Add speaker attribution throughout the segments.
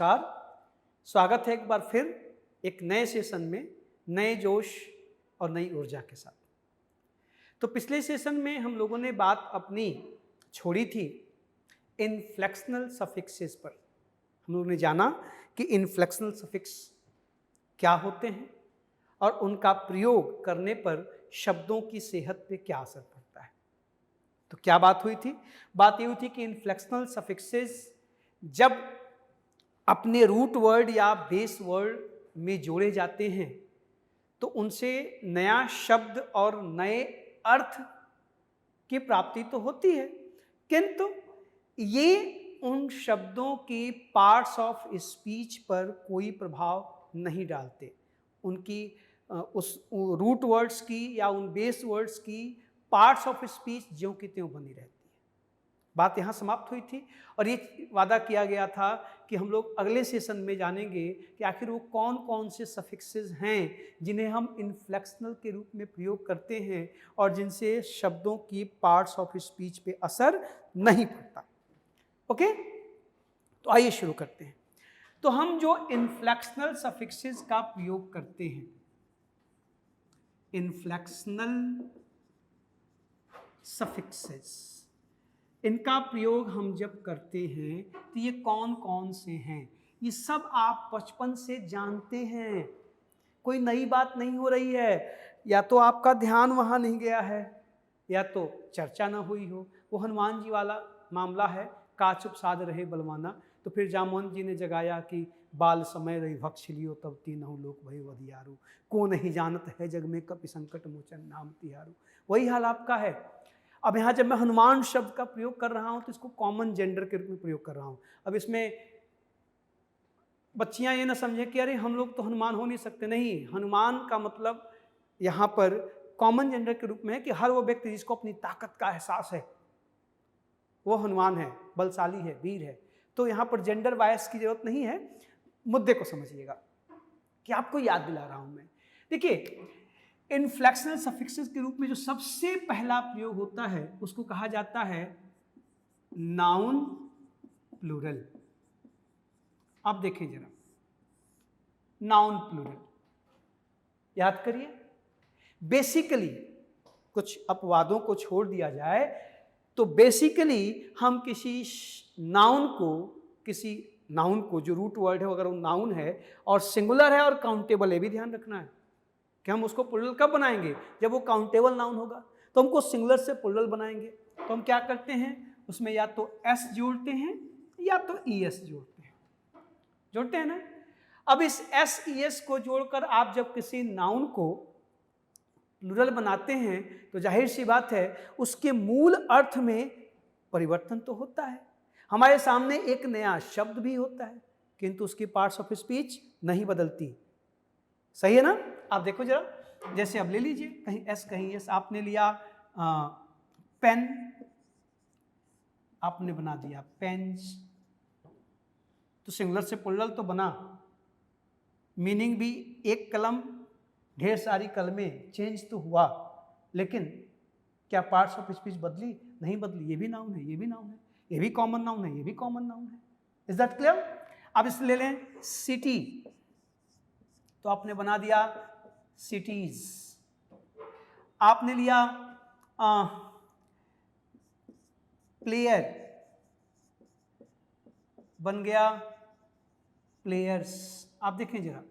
Speaker 1: नमस्कार। स्वागत है एक बार फिर एक नए सेशन में नए जोश और नई ऊर्जा के साथ। तो पिछले सेशन में हम लोगों ने बात अपनी छोड़ी थी इनफ्लेक्शनल सफिक्सेस पर। हम लोगों ने जाना कि इनफ्लेक्शनल सफिक्स क्या होते हैं और उनका प्रयोग करने पर शब्दों की सेहत पे क्या असर पड़ता है। तो क्या बात हुई थी? बात ये हुई थी कि इनफ्लेक्शनल सफिक्सेस जब अपने रूट वर्ड या बेस वर्ड में जोड़े जाते हैं तो उनसे नया शब्द और नए अर्थ की प्राप्ति तो होती है, किंतु ये उन शब्दों के पार्ट्स ऑफ स्पीच पर कोई प्रभाव नहीं डालते। उनकी उस रूट वर्ड्स की या उन बेस वर्ड्स की पार्ट्स ऑफ स्पीच ज्यों की त्यों बनी रहती है। बात यहाँ समाप्त हुई थी और ये वादा किया गया था कि हम लोग अगले सेशन में जानेंगे कि आखिर वो कौन कौन से सफिक्सेस हैं जिन्हें हम इनफ्लेक्शनल के रूप में प्रयोग करते हैं और जिनसे शब्दों की पार्ट्स ऑफ स्पीच पे असर नहीं पड़ता। ओके, तो आइए शुरू करते हैं। तो हम जो इनफ्लेक्शनल सफिक्सेस का प्रयोग करते हैं, इनफ्लेक्शनल सफिक्सेस, इनका प्रयोग हम जब करते हैं तो ये कौन कौन से हैं, ये सब आप बचपन से जानते हैं। कोई नई बात नहीं हो रही है। या तो आपका ध्यान वहाँ नहीं गया है या तो चर्चा ना हुई हो। वो हनुमान जी वाला मामला है, का चुप साध रहे बलवाना। तो फिर जामवंत जी ने जगाया कि बाल समय रही भक्ष लियो तब तीनहु लोक भय वधियारू, को नहीं जानत है जग में कपि संकट मोचन नाम तिहारू। वही हाल आपका है। अब यहाँ जब मैं हनुमान शब्द का प्रयोग कर रहा हूँ तो इसको कॉमन जेंडर के रूप में प्रयोग कर रहा हूँ। अब इसमें बच्चियाँ ये ना समझें कि अरे हम लोग तो हनुमान हो नहीं सकते। नहीं, हनुमान का मतलब यहाँ पर कॉमन जेंडर के रूप में है कि हर वो व्यक्ति जिसको अपनी ताकत का एहसास है वो हनुमान है, बलशाली है, वीर है। तो यहाँ पर जेंडर बायस की जरूरत नहीं है। मुद्दे को समझिएगा कि आपको याद दिला रहा हूँ मैं। देखिए, इनफ्लेक्शनल सफिक्सेस के रूप में जो सबसे पहला प्रयोग होता है उसको कहा जाता है नाउन प्लूरल। आप देखें जरा, नाउन प्लूरल याद करिए। बेसिकली कुछ अपवादों को छोड़ दिया जाए तो बेसिकली हम किसी नाउन को जो रूट वर्ड है अगर वो नाउन है और सिंगुलर है और काउंटेबल है, भी ध्यान रखना है कि हम उसको प्लूरल कब बनाएंगे, जब वो काउंटेबल नाउन होगा। तो हमको सिंगुलर से प्लूरल बनाएंगे तो हम क्या करते हैं, उसमें या तो एस जोड़ते हैं या तो ईएस जोड़ते हैं ना। अब इस एस ईएस को जोड़कर आप जब किसी नाउन को प्लूरल बनाते हैं तो जाहिर सी बात है उसके मूल अर्थ में परिवर्तन तो होता है। हमारे सामने एक नया शब्द भी होता है किंतु उसकी पार्ट्स ऑफ स्पीच नहीं बदलती। सही है ना? आप देखो जरा, जैसे अब ले लीजिए कहीं एस कहीं एस। आपने लिया पेन, आपने बना दिया पेन्स, तो सिंगुलर से प्लूरल तो बना, मीनिंग भी एक कलम ढेर सारी कलमें, चेंज तो हुआ, लेकिन क्या पार्ट्स ऑफ स्पीच बदली? नहीं बदली। ये भी नाउन है, ये भी नाउन है, ये भी कॉमन नाउन है, ये भी कॉमन नाउन है। Is that clear? अब इसे ले लें सिटी, तो आपने बना दिया सिटीज। आपने लिया प्लेयर, बन गया प्लेयर्स। आप देखें जरा,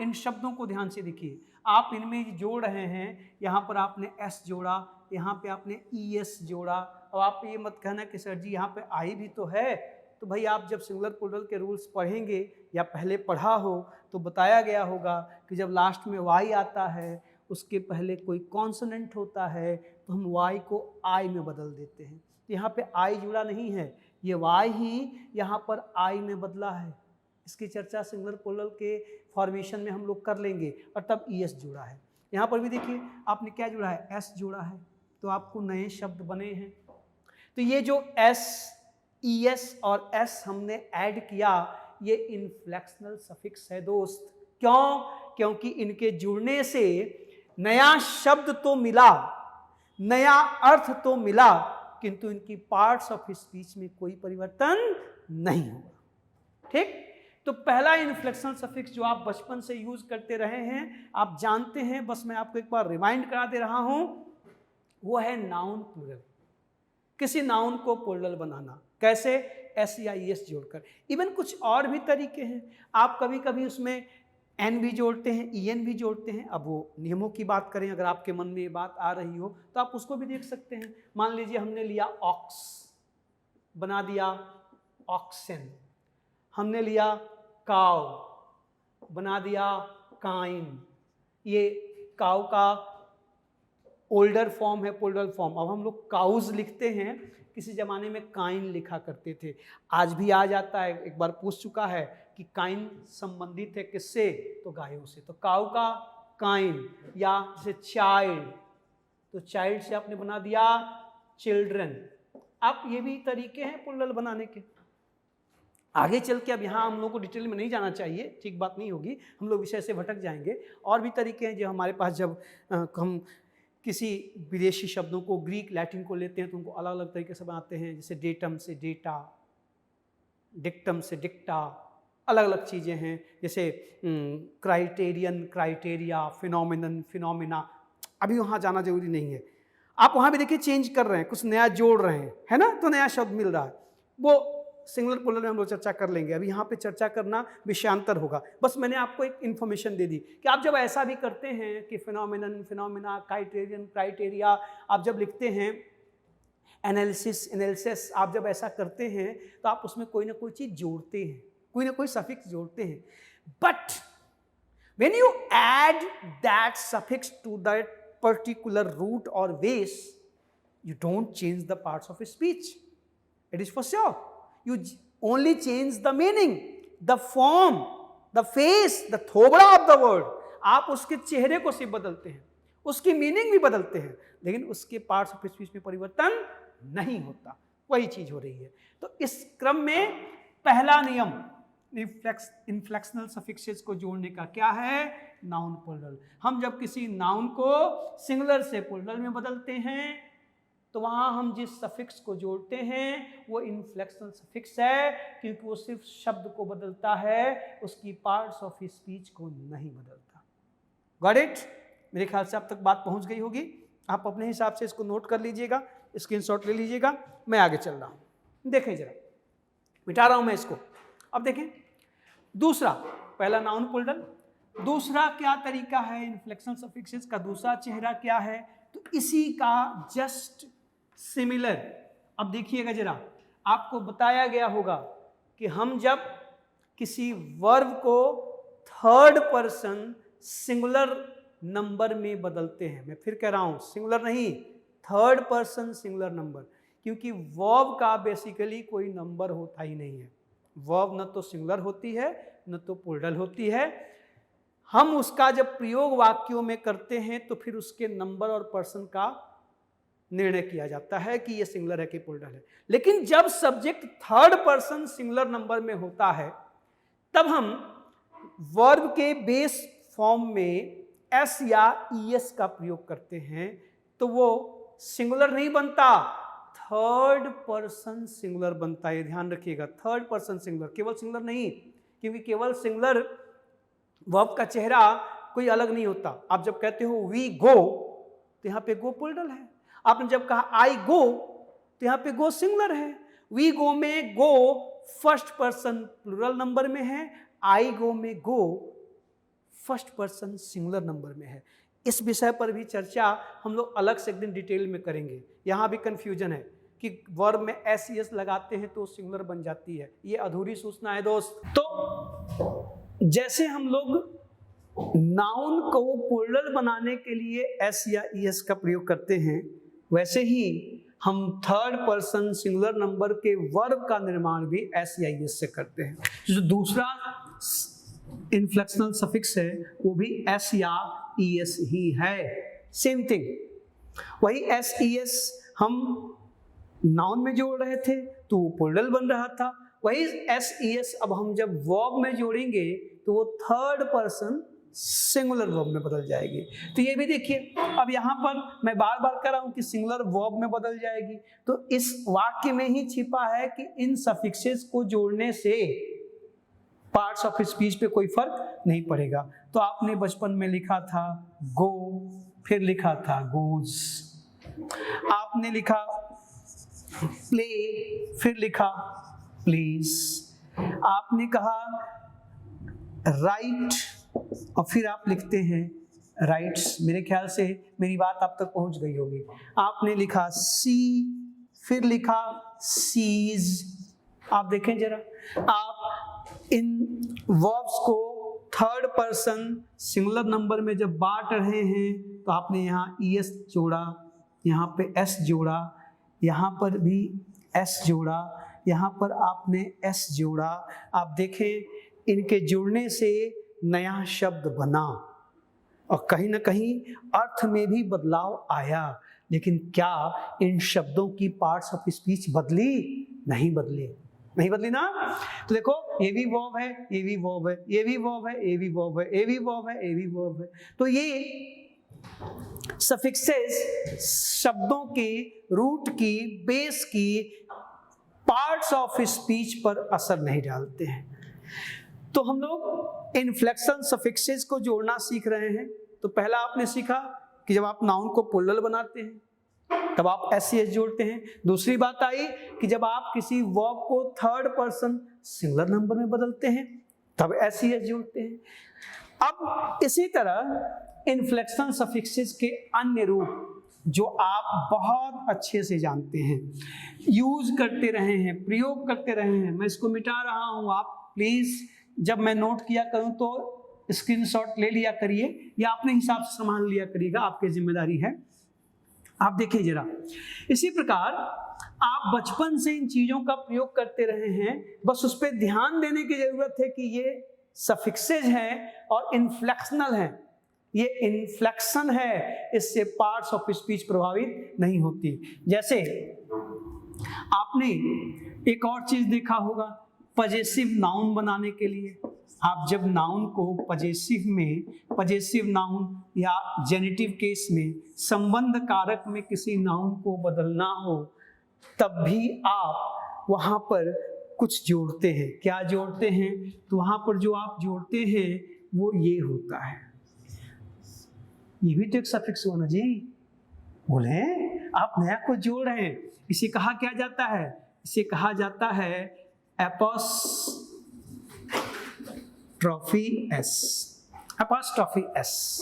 Speaker 1: इन शब्दों को ध्यान से देखिए। आप इनमें जोड़ रहे हैं, यहाँ पर आपने एस जोड़ा, यहाँ पे आपने ईएस जोड़ा। अब आप ये मत कहना कि सर जी यहाँ पे आई भी तो है। तो भाई आप जब सिंगुलर प्लूरल के रूल्स पढ़ेंगे या पहले पढ़ा हो तो बताया गया होगा कि जब लास्ट में वाई आता है उसके पहले कोई कॉन्सोनेंट होता है तो हम वाई को आई में बदल देते हैं। यहाँ पे आई जुड़ा नहीं है, ये वाई ही यहाँ पर आई में बदला है। इसकी चर्चा सिंगुलर प्लूरल के फॉर्मेशन में हम लोग कर लेंगे। और तब ईएस जुड़ा है। यहाँ पर भी देखिए आपने क्या जुड़ा है, एस जुड़ा है, तो आपको नए शब्द बने हैं। तो ये जो एस, ईएस और एस हमने ऐड किया, ये इनफ्लेक्शनल सफिक्स है दोस्त। क्यों? क्योंकि इनके जुड़ने से नया शब्द तो मिला, नया अर्थ तो मिला, किंतु इनकी पार्ट्स ऑफ स्पीच में कोई परिवर्तन नहीं हुआ। ठीक? तो पहला इन्फ्लेक्शनल सफिक्स जो आप बचपन से यूज करते रहे हैं, आप जानते हैं, बस मैं आपको एक बार रिमाइंड करा दे रहा हूं, वो है नाउन प्लूरल। किसी नाउन को प्लूरल बनाना कैसे? एस या ई एस जोड़कर। इवन कुछ और भी तरीके हैं, आप कभी कभी उसमें एन भी जोड़ते हैं, ई एन भी जोड़ते हैं। अब वो नियमों की बात करें, अगर आपके मन में ये बात आ रही हो तो आप उसको भी देख सकते हैं। मान लीजिए हमने लिया ऑक्स, बना दिया ऑक्सन। हमने लिया काउ, बना दिया काइन। ये काउ का ओल्डर फॉर्म है, प्लूरल फॉर्म। अब हम लोग काउज लिखते हैं, किसी जमाने में काइन लिखा करते थे, आज भी आ जाता है। एक बार पूछ चुका है कि काइन संबंधित है किससे? तो गायों से। तो काउ का काइन, या जैसे चाइल्ड, तो चाइल्ड से आपने बना दिया चिल्ड्रन। आप ये भी तरीके हैं प्लूरल बनाने के। आगे चल के, अब यहाँ हम लोग को डिटेल में नहीं जाना चाहिए, ठीक बात नहीं होगी, हम लोग विषय से भटक जाएंगे। और भी तरीके हैं जो हमारे पास, जब हम किसी विदेशी शब्दों को, ग्रीक लैटिन को लेते हैं तो उनको अलग अलग तरीके से बनाते हैं। जैसे डेटम से डेटा, डिक्टम से डिक्टा, अलग अलग चीज़ें हैं। जैसे क्राइटेरियन, क्राइटेरिया, फिनोमिनन, फिनोमिना। अभी वहाँ जाना जरूरी नहीं है। आप वहाँ भी देखिए चेंज कर रहे हैं, कुछ नया जोड़ रहे हैं, है ना, तो नया शब्द मिल रहा है। वो सिंगुलर प्लूरल में हम लोग चर्चा कर लेंगे, अभी यहाँ पे चर्चा करना विषयांतर होगा। बस मैंने आपको एक इन्फॉर्मेशन दे दी कि आप जब ऐसा भी करते हैं कि फिनोमिनन, फिनोमिना, क्राइटेरियन, क्राइटेरिया, आप जब लिखते हैं एनालिसिस, एनालिसिस, आप जब ऐसा करते हैं तो आप उसमें कोई ना कोई चीज़ जोड़ते हैं, कोई ना कोई सफिक्स जोड़ते हैं। But when you add that suffix to that particular root or base, you don't change the parts of speech. It is for sure. You only change the meaning, the form, the face, the thobra of the word. आप उसके चेहरे को सिर्फ बदलते हैं, उसकी meaning भी बदलते हैं, लेकिन उसके पार्ट्स ऑफ स्पीच में परिवर्तन नहीं होता। वही चीज हो रही है। तो इस क्रम में पहला नियम इन्फ्लेक्शनल सफिक्सेस को जोड़ने का क्या है? Noun plural. हम जब किसी नाउन को सिंगुलर से प्लूरल में बदलते हैं तो वहां हम जिस सफिक्स को जोड़ते हैं वो इन्फ्लेक्शनल सफिक्स है, क्योंकि वो सिर्फ शब्द को बदलता है, उसकी पार्ट्स ऑफ स्पीच को नहीं बदलता। Got it? मेरे ख्याल से अब तक बात पहुंच गई होगी। आप अपने हिसाब से इसको नोट कर लीजिएगा, स्क्रीनशॉट ले लीजिएगा। मैं आगे चल रहा हूं, देखें जरा, मिटा रहा हूं मैं इसको। अब देखें दूसरा, पहला नाउन प्लूरल, दूसरा क्या तरीका है इन्फ्लेक्शनल सफिक्सेस का, दूसरा चेहरा क्या है? तो इसी का जस्ट सिमिलर। अब देखिएगा जरा, आपको बताया गया होगा कि हम जब किसी वर्ब को थर्ड पर्सन सिंगुलर नंबर में बदलते हैं, मैं फिर कह रहा हूं सिंगुलर नहीं, थर्ड पर्सन सिंगुलर नंबर, क्योंकि वर्ब का बेसिकली कोई नंबर होता ही नहीं है। वर्ब न तो सिंगुलर होती है न तो प्लूरल होती है। हम उसका जब प्रयोग वाक्यों में करते हैं तो फिर उसके नंबर और पर्सन का निर्णय किया जाता है कि ये सिंगुलर है कि प्लूरल है। लेकिन जब subject third person singular number में होता है तब हम वर्ब के बेस फॉर्म में एस या ईएस का प्रयोग करते हैं, तो वो सिंगुलर नहीं बनता, थर्ड पर्सन सिंगुलर बनता है। ध्यान रखिएगा, थर्ड पर्सन सिंगुलर, केवल सिंगुलर नहीं, क्योंकि केवल सिंगुलर वर्ब का चेहरा कोई अलग नहीं होता। आप जब कहते हो वी गो तो यहाँ पे गो प्लूरल है। आपने जब कहा आई गो तो यहाँ पे गो सिंगुलर है। वी गो में गो फर्स्ट पर्सन प्लूरल नंबर में है, आई गो में गो फर्स्ट पर्सन सिंगुलर नंबर में है। इस विषय पर भी चर्चा हम लोग अलग से एक दिन डिटेल में करेंगे। यहाँ भी कंफ्यूजन है कि वर्ब में एस एस लगाते हैं तो सिंगुलर बन जाती है, ये अधूरी सूचना है दोस्त। तो जैसे हम लोग नाउन को प्लूरल बनाने के लिए एस या ईएस का प्रयोग करते हैं, वैसे ही हम थर्ड पर्सन सिंगुलर नंबर के वर्ब का निर्माण भी एस या ईएस से करते हैं। जो दूसरा इन्फ्लेक्शनल सफिक्स है वो भी एस या ईएस ही है, सेम थिंग। वही एस ईएस हम नाउन में जोड़ रहे थे तो वो प्लूरल बन रहा था, वही एस ईएस अब हम जब वर्ब में जोड़ेंगे तो वो थर्ड पर्सन सिंगुलर वर्ब में बदल जाएगी। तो ये भी देखिए, अब यहाँ पर मैं बार बार कह रहा हूँ कि सिंगुलर वर्ब में बदल जाएगी, तो इस वाक्य में ही छिपा है कि इन सफिक्सेस को जोड़ने से पार्ट्स ऑफ स्पीच पे कोई फर्क नहीं पड़ेगा। तो आपने बचपन में लिखा था गो, फिर लिखा था गोज, आपने लिखा प्ले, फिर लिखा प्लीज, आपने कहा राइट और फिर आप लिखते हैं राइट्स। मेरे ख्याल से मेरी बात आप तक पहुंच गई होगी। आपने लिखा सी, फिर लिखा सीज। आप देखें जरा, आप इन वर्ब्स को थर्ड पर्सन सिंगुलर नंबर में जब बांट रहे हैं तो आपने यहाँ ईएस जोड़ा, यहाँ पे एस जोड़ा, यहाँ पर भी एस जोड़ा, यहाँ पर आपने एस जोड़ा। आप देखें इनके जुड़ने से नया शब्द बना और कहीं ना कहीं अर्थ में भी बदलाव आया, लेकिन क्या इन शब्दों की पार्ट्स ऑफ स्पीच बदली? नहीं बदली, नहीं बदली ना। तो देखो ये भी वर्ब है, ये भी वर्ब है, ये भी वर्ब है, ये भी वर्ब है, ये भी वर्ब है, ये भी वर्ब है। तो ये सफिक्सेस शब्दों की रूट की, बेस की, पार्ट्स ऑफ स्पीच पर असर नहीं डालते हैं। तो हम लोग इन्फ्लेक्शन सफिक्सेस को जोड़ना सीख रहे हैं। तो पहला आपने सीखा कि जब आप नाउन को प्लूरल बनाते हैं तब आप एस सी एस जोड़ते हैं। दूसरी बात आई कि जब आप किसी वर्ब को थर्ड पर्सन सिंगुलर नंबर में बदलते हैं तब एस सी एस जोड़ते हैं। अब इसी तरह इन्फ्लेक्शन सफिक्सेस के अन्य रूप जो आप बहुत अच्छे से जानते हैं, यूज करते रहे हैं, प्रयोग करते रहे हैं, मैं इसको मिटा रहा हूं। आप प्लीज जब मैं नोट किया करूं तो स्क्रीनशॉट ले लिया करिए या अपने हिसाब से संभाल लिया करिएगा, आपकी जिम्मेदारी है। आप देखिए जरा, इसी प्रकार आप बचपन से इन चीजों का प्रयोग करते रहे हैं, बस उस पर ध्यान देने की जरूरत है कि ये सफिक्सेज हैं और इन्फ्लेक्शनल हैं। ये इन्फ्लेक्शन है, इससे पार्ट्स ऑफ स्पीच प्रभावित नहीं होती। जैसे आपने एक और चीज देखा होगा, पजेसिव नाउन बनाने के लिए आप जब नाउन को पजेसिव में, पजेसिव नाउन या जेनिटिव केस में संबंध कारक में किसी नाउन को बदलना हो तब भी आप वहां पर कुछ जोड़ते हैं। क्या जोड़ते हैं? तो वहां पर जो आप जोड़ते हैं वो ये होता है। ये भी तो एक सफिक्स हुआ ना जी। बोले आप नया कुछ जोड़ रहे हैं, इसे कहा क्या जाता है? इसे कहा जाता है एपोस्ट्रॉफी एस, एपोस्ट्रॉफी एस,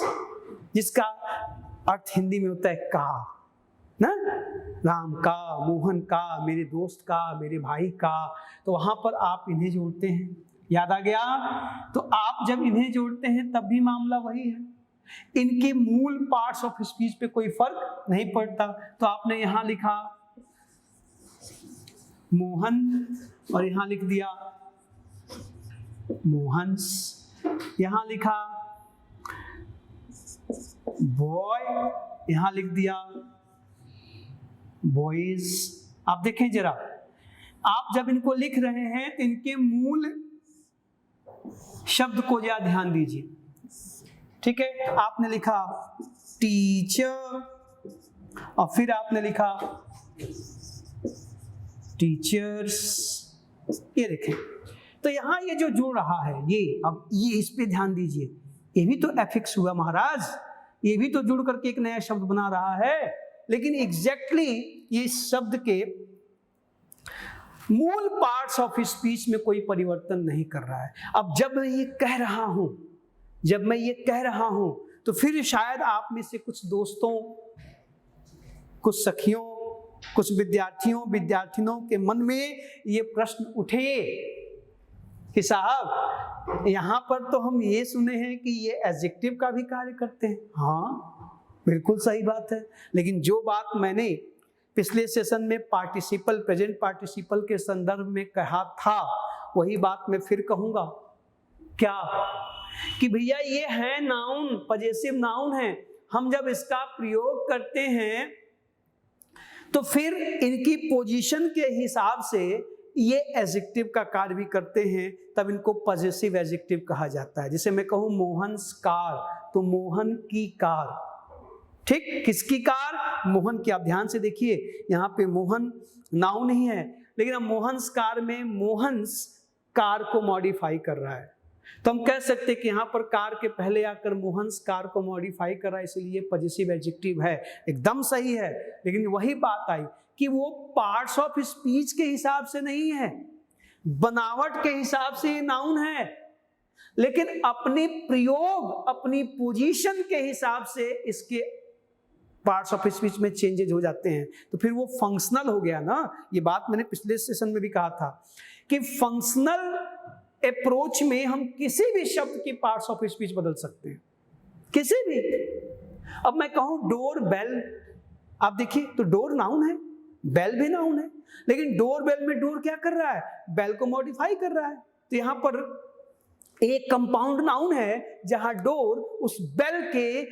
Speaker 1: जिसका अर्थ हिंदी में होता है का ना, राम का, मोहन का, मेरे दोस्त का, मेरे भाई का। तो वहां पर आप इन्हें जोड़ते हैं। याद आ गया? तो आप जब इन्हें जोड़ते हैं तब भी मामला वही है, इनके मूल पार्ट्स ऑफ स्पीच पे कोई फर्क नहीं पड़ता। तो आपने यहां लिखा मोहन और यहां लिख दिया मोहन्स, यहां लिखा बॉय, यहां लिख दिया बॉयज। आप देखें जरा, आप जब इनको लिख रहे हैं तो इनके मूल शब्द को जरा ध्यान दीजिए। ठीक है, आपने लिखा टीचर और फिर आपने लिखा टीचर्स। ये देखें, तो यहां ये जो जुड़ रहा है ये, अब ये इस पे ध्यान दीजिए, ये भी तो एफिक्स हुआ महाराज, ये भी तो जुड़ करके एक नया शब्द बना रहा है। लेकिन एग्जैक्टली ये शब्द के मूल पार्ट्स ऑफ स्पीच में कोई परिवर्तन नहीं कर रहा है। अब जब मैं ये कह रहा हूं, जब मैं ये कह रहा हूं तो फिर शायद आप में से कुछ दोस्तों, कुछ सखियों, कुछ विद्यार्थियों के मन में ये प्रश्न उठे कि साहब यहां पर तो हम ये सुने हैं कि ये एडजेक्टिव का भी कार्य करते हैं। हाँ बिल्कुल सही बात है, लेकिन जो बात मैंने पिछले सेशन में पार्टिसिपल, प्रेजेंट पार्टिसिपल के संदर्भ में कहा था वही बात मैं फिर कहूंगा। क्या? कि भैया ये है नाउन, पजेसिव नाउन है, हम जब इसका प्रयोग करते हैं तो फिर इनकी पोजीशन के हिसाब से ये एडजेक्टिव का कार्य भी करते हैं, तब इनको पजेसिव एडजेक्टिव कहा जाता है। जैसे मैं कहूं मोहन्स कार, तो मोहन की कार, ठीक, किसकी कार? मोहन की। आप ध्यान से देखिए, यहाँ पे मोहन नाउन नहीं है, लेकिन अब मोहन्स कार में मोहन्स कार को मॉडिफाई कर रहा है, तो हम कह सकते हैं कि यहाँ पर कार के पहले आकर मोहन कार को मॉडिफाई कर रहा है, इसलिए पॉजिटिव एडजेक्टिव है। एकदम सही है, लेकिन वही बात आई कि वो पार्ट्स ऑफ स्पीच के हिसाब से नहीं है, बनावट के हिसाब से ये नाउन है, लेकिन अपनी प्रयोग, अपनी पोजीशन के हिसाब से इसके पार्ट्स ऑफ स्पीच में चेंजेज हो जाते हैं, तो फिर वो फंक्शनल हो गया ना। ये बात मैंने पिछले सेशन में भी कहा था कि फंक्शनल अप्रोच में हम किसी भी शब्द के पार्ट्स ऑफ स्पीच बदल सकते हैं, किसी भी। अब मैं कहूं डोर बेल, आप देखिए तो डोर नाउन है, बेल भी नाउन है, लेकिन डोर बेल में डोर क्या कर रहा है, बेल को मॉडिफाई कर रहा है। तो यहां पर एक कंपाउंड नाउन है जहां डोर उस बेल के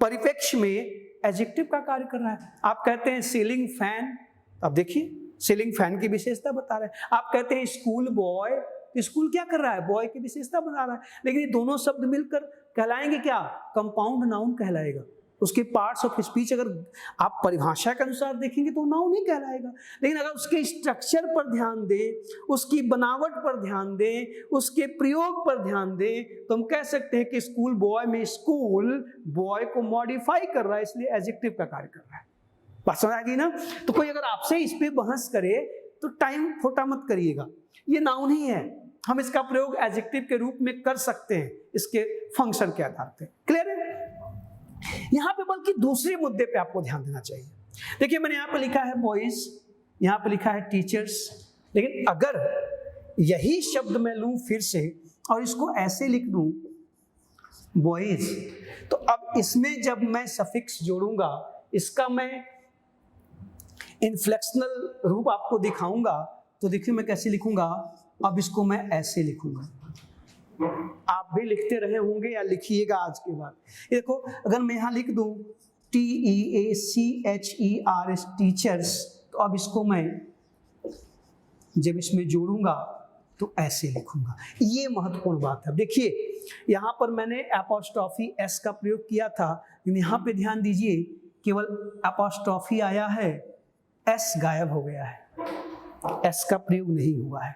Speaker 1: परिप्रेक्ष्य में एडजेक्टिव का कार्य कर रहा है। आप कहते हैं सीलिंग फैन, अब देखिए सीलिंग फैन की विशेषता बता रहा है। आप कहते हैं स्कूल बॉय, स्कूल क्या कर रहा है, बॉय की विशेषता बता रहा है। लेकिन ये दोनों शब्द मिलकर कहलाएंगे क्या, कंपाउंड नाउन कहलाएगा। उसके पार्ट्स ऑफ स्पीच अगर आप परिभाषा के अनुसार देखेंगे तो नाउन ही कहलाएगा, लेकिन अगर उसके स्ट्रक्चर पर ध्यान दें, उसकी बनावट पर ध्यान दें, उसके प्रयोग पर ध्यान दें, तो हम कह सकते हैं कि स्कूल बॉय में स्कूल बॉय को मॉडिफाई कर रहा है, इसलिए एडजेक्टिव का कार्य कर रहा है। बात समझ आ गई ना। तो कोई अगर आपसे इस पे बहस करे तो टाइम खोटा मत करिएगा, ये नाउन ही है, हम इसका प्रयोग एडजेक्टिव के रूप में कर सकते हैं इसके फंक्शन के आधार पे। क्लियर है। यहां पे बल्कि दूसरे मुद्दे पे आपको ध्यान देना चाहिए। देखिए मैंने यहां पे लिखा है बॉयज, यहां पे लिखा है टीचर्स, लेकिन अगर यही शब्द मैं लूं फिर से और इसको ऐसे लिख दूं बॉयज, तो अब इसमें जब मैं सफिक्स जोड़ूंगा, इसका मैं इनफ्लेक्शनल रूप आपको दिखाऊंगा, तो देखिए मैं कैसे लिखूंगा। अब इसको मैं ऐसे लिखूंगा, आप भी लिखते रहे होंगे या लिखिएगा आज के बाद। देखो अगर मैं यहां लिख दूं TEACHERS टीचर्स, तो अब इसको मैं जब इसमें जोड़ूंगा तो ऐसे लिखूंगा। ये महत्वपूर्ण बात है। देखिए यहां पर मैंने एपोस्ट्रोफी एस का प्रयोग किया था, लेकिन यहां पे ध्यान दीजिए केवल एपोस्ट्रोफी आया है, एस गायब हो गया है, एस का प्रयोग नहीं हुआ है।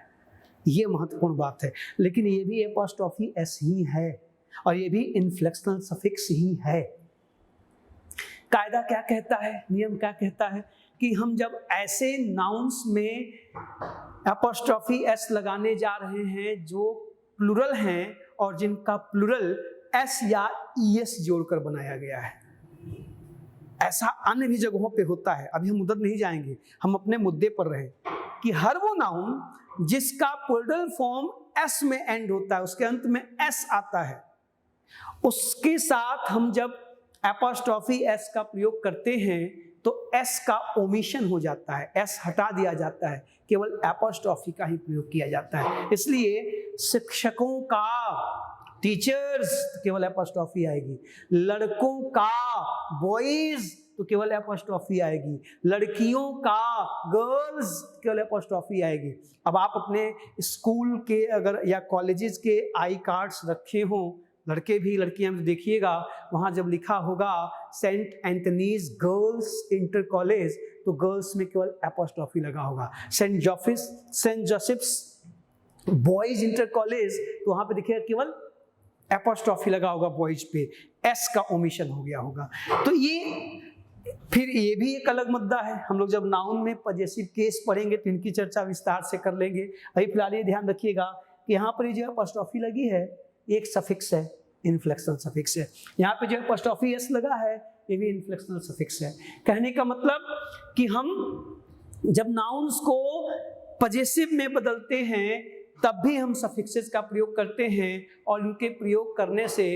Speaker 1: ये महत्वपूर्ण बात है। लेकिन ये भी एपोस्ट्रोफी एस ही है और ये भी इनफ्लेक्शनल सफिक्स ही है। कायदा क्या कहता है, नियम क्या कहता है कि हम जब ऐसे नाउन्स में एपोस्ट्रोफी एस लगाने जा रहे हैं जो प्लुरल हैं और जिनका प्लुरल एस या ईएस जोड़कर बनाया गया है, ऐसा अन्य भी जगहों पे होता है। अभी हम उधर नहीं जाएंगे, हम अपने मुद्दे पर रहे कि हर वो नाउन जिसका प्लुरल फॉर्म एस में एंड होता है, उसके अंत में एस आता है, उसके साथ हम जब एपोस्ट्रोफी एस का प्रयोग करते हैं तो एस का ओमिशन हो जाता है, एस हटा दिया जाता है, केवल एपोस्ट्रोफी का ही प्रयोग किया जाता है। इसलिए शिक्षकों का, टीचर्स, तो केवल एपोस्ट्रोफी आएगी। लड़कों का, बॉयज, तो केवल एपोस्ट्रोफी आएगी। लड़कियों का, गर्ल्स, केवल एपोस्ट्रोफी आएगी। अब आप अपने स्कूल के अगर या कॉलेजेस के आई कार्ड्स रखे हों, लड़के भी लड़कियां भी देखिएगा, वहां जब लिखा होगा Saint Anthony's girls inter college, तो गर्ल्स में केवल एपोस्ट्रोफी लगा होगा। Saint Joseph's boys inter college, तो वहां पे देखिएगा केवल एपोस्ट्रोफी लगा होगा बॉयज पे, एस का ओमिशन हो गया होगा। तो ये फिर ये भी एक अलग मुद्दा है। हम लोग जब नाउन में पॉजेसिव केस पढ़ेंगे तो इनकी चर्चा विस्तार से कर लेंगे। अभी फिलहाल ये ध्यान रखिएगा कि यहाँ पर जो एपोस्ट्रोफी लगी है एक सफिक्स है, इनफ्लेक्शनल सफिक्स है। यहाँ पे जो एपोस्ट्रोफी एस लगा है ये भी इनफ्लेक्शनल सफिक्स है। कहने का मतलब कि हम जब नाउन्स को पॉजेसिव में बदलते हैं तब भी हम सफिक्सेस का प्रयोग करते हैं और इनके प्रयोग करने से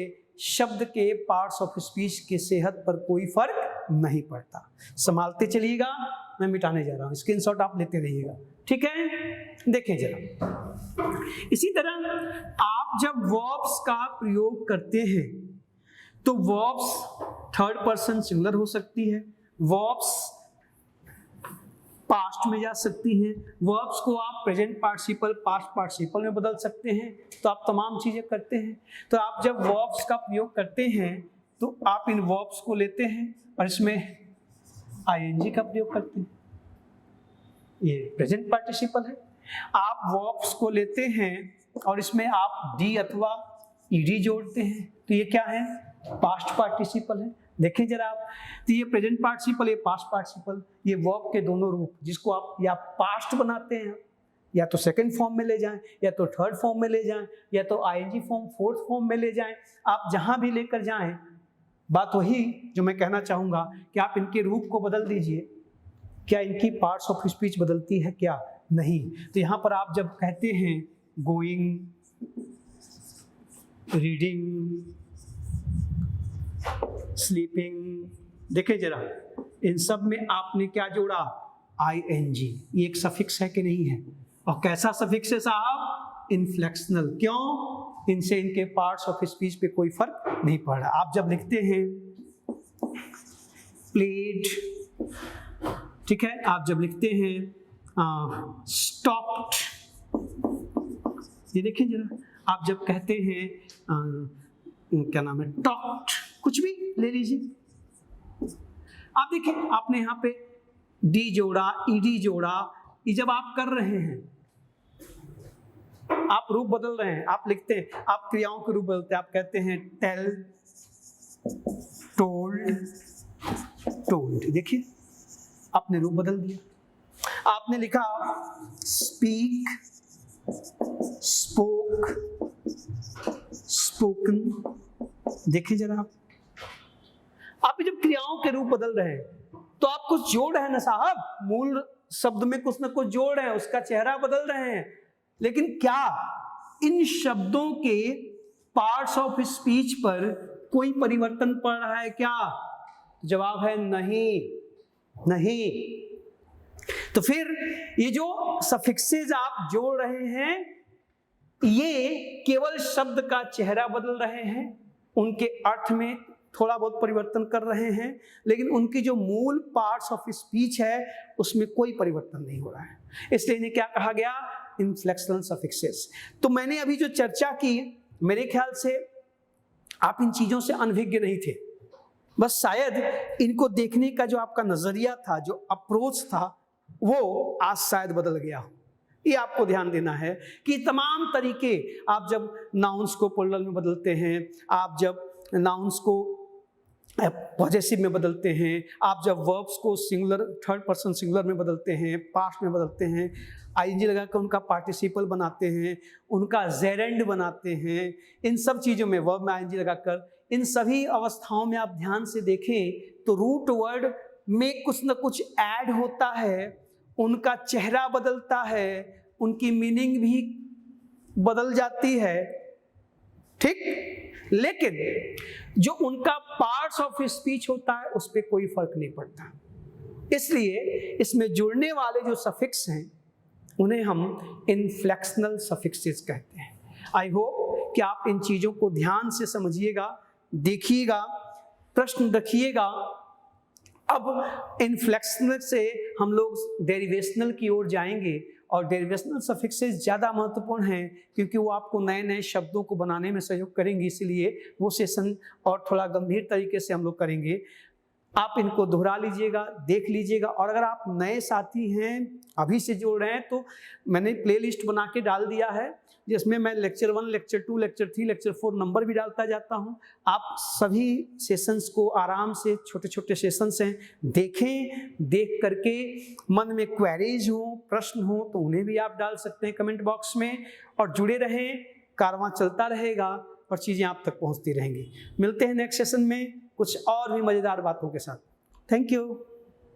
Speaker 1: शब्द के पार्ट्स ऑफ स्पीच की सेहत पर कोई फर्क नहीं पड़ता। संभालते चलिएगा, मैं मिटाने जा रहा हूँ, स्क्रीनशॉट आप लेते रहिएगा, ठीक है। देखें जरा, इसी तरह आप जब वर्ब्स का प्रयोग करते हैं तो वर्ब्स थर्ड पर्सन सिंगुलर हो सकती है, वर्ब्स पास्ट में जा सकती हैं, वर्ब्स को आप प्रेजेंट पार्टिसिपल, पास्ट पार्टिसिपल में बदल सकते हैं। तो आप तमाम चीजें करते हैं। तो आप जब वर्ब्स का प्रयोग करते हैं तो आप इन वर्ब्स को लेते हैं और इसमें आईएनजी का प्रयोग करते हैं। ये प्रेजेंट पार्टिसिपल है। आप वर्ब्स को लेते हैं और इसमें आप डी अथवा ईडी जोड़ते हैं, तो ये क्या है? पास्ट पार्टिसिपल है। देखें जरा आप, तो ये प्रेजेंट पार्टिसिपल, ये पास्ट पार्टिसिपल, ये वर्ब के दोनों रूप, जिसको आप या पास्ट बनाते हैं, या तो सेकंड फॉर्म में ले जाएं, या तो थर्ड फॉर्म में ले जाएं, या तो आईएनजी फॉर्म फोर्थ फॉर्म में ले जाएं, आप जहां भी लेकर जाएं, बात वही जो मैं कहना चाहूंगा कि आप इनके रूप को बदल दीजिए। क्या इनकी पार्ट्स ऑफ स्पीच बदलती है? क्या नहीं। तो यहां पर आप जब कहते हैं गोइंग, रीडिंग, स्लीपिंग, देखें जरा, इन सब में आपने क्या जोड़ा? आईएनजी। ये एक सफिक्स है कि नहीं है? और कैसा सफिक्स है साहब? इनफ्लेक्शनल। क्यों? इनसे इनके पार्ट्स ऑफ स्पीच पे कोई फर्क नहीं पड़ रहा। आप जब लिखते हैं प्लेड, ठीक है, आप जब लिखते हैं स्टॉप्ड, ये देखें जरा, आप जब कहते हैं क्या नाम है, टॉक्ड, कुछ भी ले लीजिए, आप देखिए आपने यहाँ पे डी जोड़ा, ईडी जोड़ा, ये जब आप कर रहे हैं, आप रूप बदल रहे हैं, आप लिखते हैं, आप क्रियाओं के रूप बदलते हैं, आप कहते हैं टेल, टोल्ड, टोल्ड, देखिए आपने रूप बदल दिया। आपने लिखा स्पीक, स्पोक, स्पोकन, देखिए जरा आप जब क्रियाओं के रूप बदल रहे हैं तो आप कुछ जोड़ रहे हैं ना साहब, मूल शब्द में कुछ ना कुछ जोड़ रहे हैं, उसका चेहरा बदल रहे हैं, लेकिन क्या इन शब्दों के पार्ट्स ऑफ स्पीच पर कोई परिवर्तन पड़ रहा है क्या? जवाब है नहीं, नहीं। तो फिर ये जो सफिक्सेज आप जोड़ रहे हैं, ये केवल शब्द का चेहरा बदल रहे हैं, उनके अर्थ में थोड़ा बहुत परिवर्तन कर रहे हैं, लेकिन उनकी जो मूल पार्ट्स ऑफ स्पीच है उसमें कोई परिवर्तन नहीं हो रहा है। इसलिए इन्हें क्या कहा गया? Inflectional suffixes. तो मैंने अभी जो चर्चा की, मेरे ख्याल से आप इन चीजों से अनभिज्ञ नहीं थे, बस शायद इनको देखने का जो आपका नजरिया था, जो अप्रोच था, वो आज शायद बदल गया हो। ये आपको ध्यान देना है कि तमाम तरीके, आप जब नाउन्स को प्लूरल में बदलते हैं, आप जब नाउन्स को पॉजेसिव में बदलते हैं, आप जब वर्ब्स को सिंगुलर, थर्ड पर्सन सिंगुलर में बदलते हैं, पास्ट में बदलते हैं, आईएनजी लगाकर उनका पार्टिसिपल बनाते हैं, उनका जेरेंड बनाते हैं, इन सब चीज़ों में वर्ब में आईएनजी लगाकर, इन सभी अवस्थाओं में आप ध्यान से देखें तो रूट वर्ड में कुछ न कुछ ऐड होता है, उनका चेहरा बदलता है, उनकी मीनिंग भी बदल जाती है, ठीक, लेकिन जो उनका पार्ट्स ऑफ स्पीच होता है उस पर कोई फर्क नहीं पड़ता। इसलिए इसमें जुड़ने वाले जो सफिक्स हैं उन्हें हम इनफ्लेक्शनल सफिक्सेस कहते हैं। आई होप कि आप इन चीज़ों को ध्यान से समझिएगा, देखिएगा, प्रश्न रखिएगा। अब इनफ्लेक्शनल से हम लोग डेरिवेशनल की ओर जाएंगे, और डेरिवेशनल सफिक्सेस ज़्यादा महत्वपूर्ण हैं क्योंकि वो आपको नए नए शब्दों को बनाने में सहयोग करेंगी, इसलिए वो सेशन और थोड़ा गंभीर तरीके से हम लोग करेंगे। आप इनको दोहरा लीजिएगा, देख लीजिएगा, और अगर आप नए साथी हैं, अभी से जोड़ रहे हैं, तो मैंने प्लेलिस्ट बना के डाल दिया है जिसमें मैं lecture 1, lecture 2, lecture 3, lecture 4 number भी डालता जाता हूं। आप सभी सेशंस को आराम से, छोटे छोटे सेशंस हैं, देखें, देख करके मन में क्वेरीज हो, प्रश्न हो तो उन्हें भी आप डाल सकते हैं कमेंट बॉक्स में, और जुड़े रहें, कारवां चलता रहेगा और चीज़ें आप तक पहुंचती रहेंगी। मिलते हैं नेक्स्ट सेशन में कुछ और भी मज़ेदार बातों के साथ। Thank you.